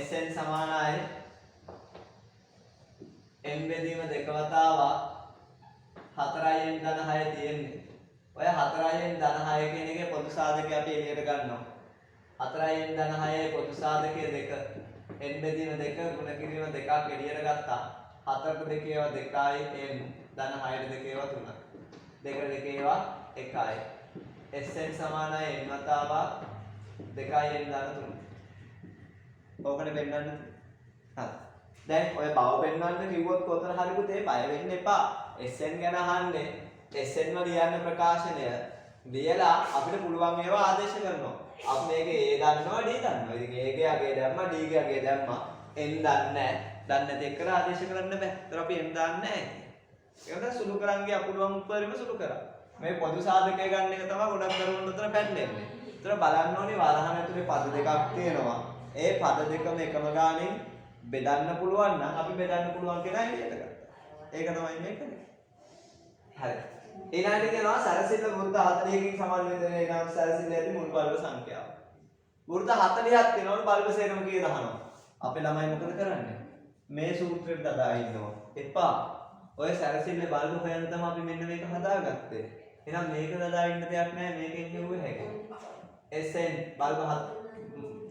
Sn සමානයි n බෙදීම දෙක වතාවක් 4යි ධන 6 තියෙන්නේ. ඔය 4යි ධන 6 කියන එකේ පොදු සාධකය අපි එළියට ගන්නවා. 4යි ධන 6 පොදු සාධකය 2. n බෙදීම 2 ගුණ කිරීම 2ක් එළියට ගත්තා. 4ට 2 ඒවා 2යි n ධන 6ට 2 ඒවා 3යි. 2ට 2 ඒවා 1යි. Sn සමානයි n වතාවක් 2යි n ධන 3. ඕකනේ පෙන්නන්න. හරි. දැන් ඔය බව පෙන්වන්න කිව්වොත් කොතන හරි පුතේ බය වෙන්න එපා. Sn ගැන අහන්නේ Sn වල ලියන්න ප්‍රකාශනය ලියලා අපිට පුළුවන් ඒවා ආදේශ කරනවා. අපි මේකේ a දන්නවා d දන්නවා. ඉතින් a ගේ අගේ දැම්මා d ගේ අගේ දැම්මා. n දන්නේ නැහැ. දන්නේ නැති එකට ආදේශ කරන්න බෑ. ඒතර අපි n දන්නේ නැහැ. ඒක තමයි සුළු කරන් ගියා පුළුවන් උත්තරෙම සුළු කරා. මේ පොදු සාධකය ගන්න එක තමයි ගොඩක් කරුණු උතර පැන්නේ. ඒතර බලන්න ඕනේ වරහන් ඇතුලේ පද දෙකක් තියෙනවා. ඒ පද දෙකම එකම ගානෙන් බෙදන්න පුළුවන් නම් අපි බෙදන්න පුළුවන් කියලා එළියට ගත්තා. ඒක තමයි මේ කරන්නේ. හරි. ඊළඟට කියනවා සරසිල්ල වෘත්ත 40කින් සමන්විත වෙන නම් සරසිල්ල ඇති මුල් බල්බ සංඛ්‍යාව. වෘත්ත 40ක් තියෙනවනේ බල්බ සේරම කීයද අහනවා. අපේ ළමයි මොකද කරන්නේ? මේ සූත්‍රෙට දදා ඉන්නවා. එපා. ඔය සැරසිල්ලේ බල්බ හොයන්න තමයි අපි මෙන්න මේක හදාගත්තේ. එහෙනම් මේක දාලා ඉන්න දෙයක් නැහැ මේකෙන් කියුවේ හැකි. SN බල්බ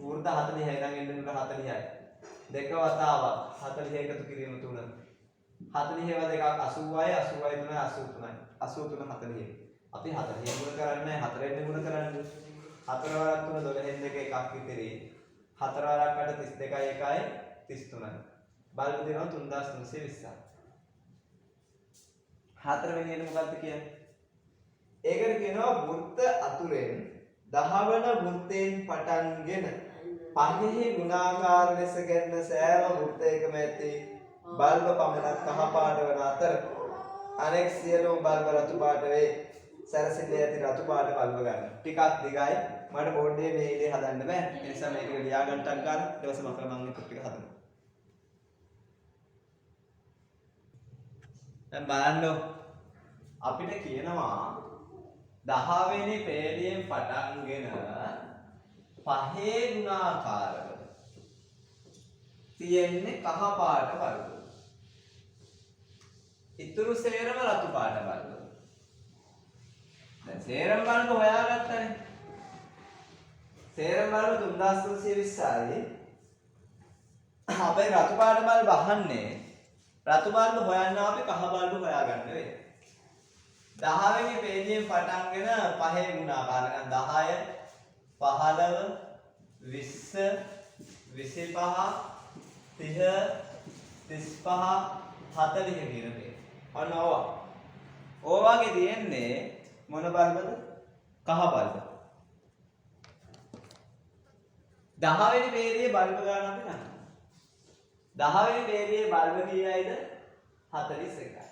වෘත්ත 40යි නම් එන්න උඩ 40යි. දෙක වතාවක් 40 එකතු කිරීම 3. 40 ඒවා දෙකක් 80යි 80යි 3යි 83යි. 83 40. අපි 40 ගුණ කරන්නේ 4ෙන් ගුණ කරන්නේ. 4 වරක් 3 12න් දෙක එකක් ඉතිරි. 4 වරක් 8 32යි 1යි 33යි. බල්බ දෙනවා 3320ක්. 4 වෙනි එක මොකක්ද කියන්නේ? ඒකට කියනවා වෘත්ත අතුරෙන් 10 වන වෘත්තයෙන් පටන්ගෙන පහෙහි ගුණාකාර ලෙස ගැන්න සෑම වෘත්තයකම ඇති බල්බ පමණක් කහ පාට වන අතර අනෙක් සියලුම බල්බ රතු පාට වේ. සැරසිල්ලේ ඇති රතු පාට බල්බ ගන්න. ටිකක් දිගයි. මට බෝඩ් එකේ මේ ඉලේ හදන්න බෑ. ඒ නිසා මේක ලියා ගන්නටක් ගන්න. ඊට පස්සේ මම කරනවා ටික හදන්න. දැන් බලන්න අපිට කියනවා 10 වෙනි පේළියෙන් පටන්ගෙන පහේ ගුණාකාරව තියෙන්නේ කහ පාට බල්බ. ඉතුරු සේරම රතු පාට බල්බ. දැන් සේරම බල්බ හොයාගත්තනේ. සේරම බල්බ 3320යි. අපේ රතු පාට බල්බ අහන්නේ රතු බල්බ හොයන්න අපි කහ බල්බ හොයාගන්න වෙයි. 10 වෙනි පේජයෙන් පටන්ගෙන පහේ ගුණාකාර ගන්න 10 15 20 25 30 35 40 කියන මේ. අන්න ඕවාගේ තියෙන්නේ මොන බල්බද? කහ බල්බ. 10 වෙනි පේජයේ බල්බ ගන්න අපි ගන්න. 10 වෙනි පේජයේ බල්බ කීයයිද? 41යි.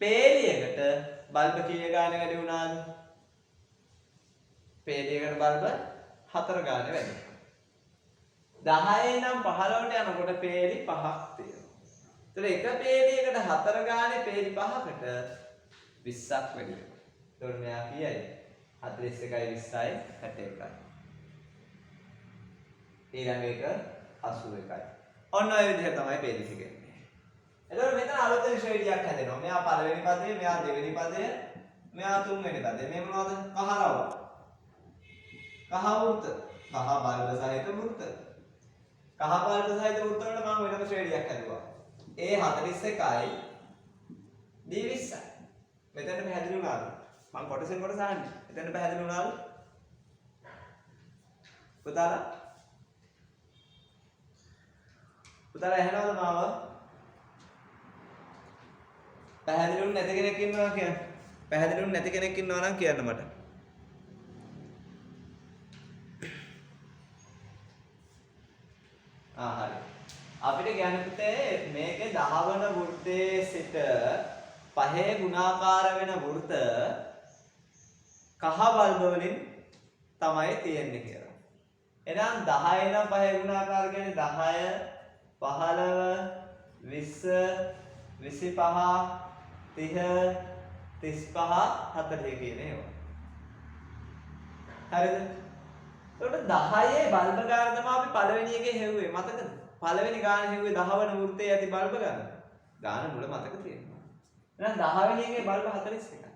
පේලියකට බල්බ කීය ගානේ වැඩි වුණාද? පේලියකට බල්බ 4 ගානේ වැඩි. 10 නම් 15ට යනකොට පේලි 5ක් තියෙනවා. ඒතර එක පේලියකට 4 ගානේ පේලි 5කට 20ක් වැඩි වෙනවා. ඒතර මෙයා කීයද? 41යි 20යි 61යි. ඊළඟ එක 81යි. ඔන්න ඔය විදිහට තමයි පේලි ටික. එතකොට මෙතන අලුතෙන් ශ්‍රේණියක් හැදෙනවා. මෙයා පළවෙනි පදය, මෙයා දෙවෙනි පදය, මෙයා තුන්වෙනි පදය. මේ මොනවද? කහරව. කහ වෘත්ත. කහ බල්බ සහිත වෘත්ත. කහ බල්බ සහිත වෘත්ත වල මම වෙනම ශ්‍රේණියක් හැදුවා. A41යි D20යි. මෙතන පැහැදිලි වුණාද? මම කොටසෙන් කොටස අහන්නේ. මෙතන පැහැදිලි වුණාද? පුතාලා ඇහෙනවද මාව? පැහැදිලි නැති කෙනෙක් ඉන්නවා කියන්න. පැහැදිලි නැති කෙනෙක් ඉන්නවා නම් කියන්න මට. හරි. අපිට කියන්න පුතේ මේකේ 10 වන වෘත්තයේ සිට පහේ ගුණාකාර වෙන වෘත්ත කහ බල්බ වලින් තමයි තියෙන්නේ කියලා. එහෙනම් 10 නම් පහේ ගුණාකාර කියන්නේ 10 15 20 25 30 35 40 කියන ඒවා. හරිද? එතකොට 10 බල්බ ගාන තමයි අපි පළවෙනි එකේ හෙව්වේ. මතකද? පළවෙනි ගාන හෙව්වේ 10 වන වෘත්තයේ ඇති බල්බ ගාන. ගාන මුල මතක තියෙනවා. එහෙනම් 10 වෙනි එකේ බල්බ 41යි.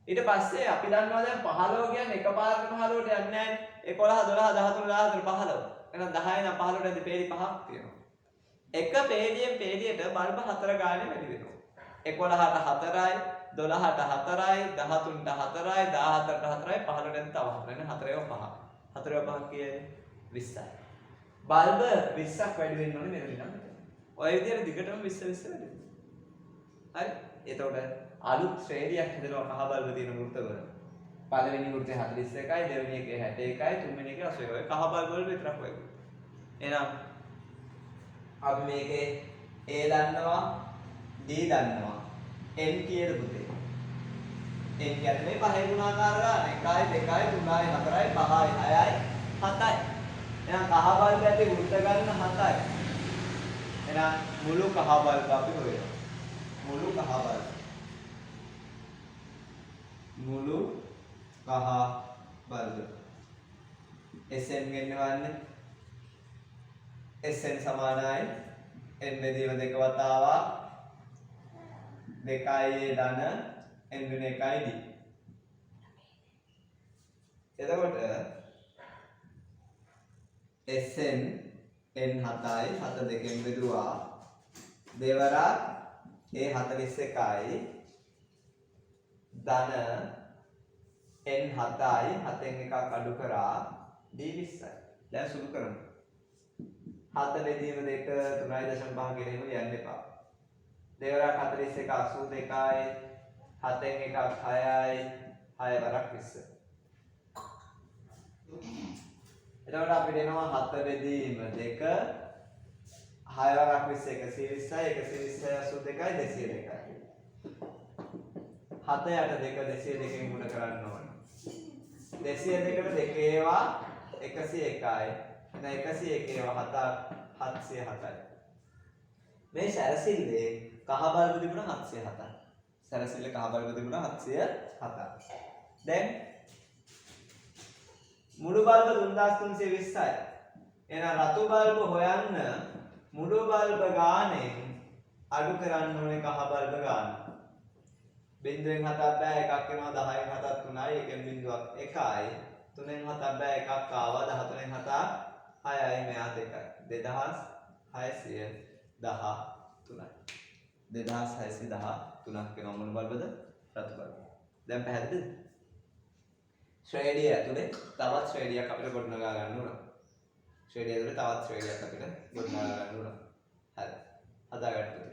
ඊට පස්සේ අපි දන්නවා දැන් 15 කියන්නේ එකපාරට 15ට යන්නේ නැහැ. 11 12 13 14 15. එහෙනම් 10 නම් 15ට ඇති පේලි 5ක් තියෙනවා. එක පේලියෙන් පේලියට බල්බ 4 ගානේ වැඩි වෙනවා. 11ට 4යි 12ට 4යි 13ට 4යි 14ට 4යි 15ට තව 4යි 4ව 5. 4ව 5 කියන්නේ 20යි. බල්බ 20ක් වැඩි වෙන්න ඕනේ මෙතන ඉඳන් මෙතන. ඔය විදිහට දිගටම 20 20 වැඩි වෙනවා. හරි. එතකොට අලුත් ශ්‍රේණියක් හදනවා කහ බල්බ තියෙන වෘත්තවල. පළවෙනි වෘත්තේ 41යි, දෙවෙනි එකේ 61යි, තුන්වෙනි එකේ 81යි. කහ බල්බ වල විතරක් වගේ. එහෙනම් අපි මේකේ A දන්නවා D දන්නවා N කීයද පුතේ? N කියන්නේ මේ පහේ ගුණාකාර ගන්න 1යි 2යි 3යි 4යි 5යි 6යි 7යි. එහෙනම් කහ බල්බ ඇති වෘත්ත ගන්න 7යි. එහෙනම් මුළු කහ බල්බ අපි හොයනවා. මුළු කහ බල්බ. මුළු කහ බල්බ. SN ගෙන්නවන්නේ SN සමානයි n බෙදීම 2 වතාවක් 2යි ධන n × 1යි d. එතකොට Sn n 7යි 7 දෙකෙන් බෙදුවා දෙවරක් A41යි ධන n 7යි 7න් එකක් අඩු කරා d 20යි. දැන් සුළු කරමු. 7 බෙදීම 2 3.5 ගෙනෙම ලියන්න එපා. දෙවරක් 41 82යි 7න් එකක් 6යි 6 වරක් 20. එතකොට අපිට එනවා 7 බෙදීම 2 6 වරක් 20 120යි 120යි 82යි 202යි. 7 යට 2 202කින් ගුණ කරන්න ඕන. 202කට 2 ඒවා 101යි. එහෙනම් 101 ඒවා 707යි. මේ සැරසිල්ලේ කහ බල්බ තිබුණා 707යි. සැරසිල්ලේ කහ බල්බ තිබුණා 707යි. දැන් මුළු බල්බ 3320යි. එහෙනම් රතු බල්බ හොයන්න මුළු බල්බ ගානෙන් අඩු කරන්න ඕනේ කහ බල්බ ගාන. බිංදුවෙන් 7ක් බෑ එකක් එනවා 10න් 7ක් 3යි එකෙන් බිංදුවක් 1යි 3න් 7ක් බෑ එකක් ආවා 13න් 7ක් 6යි මෙයා 2යි 2613යි 2613ක් වෙනවා මොන බල්බද රතු බල්බ. දැන් පැහැදිලිද? ශ්‍රේණිය ඇතුලේ තවත් ශ්‍රේණියක් අපිට ගොඩනගා ගන්න ඕන. ශ්‍රේණිය ඇතුලේ තවත් ශ්‍රේණියක් අපිට ගොඩනගා ගන්න ඕන. හරි. හදාගන්න.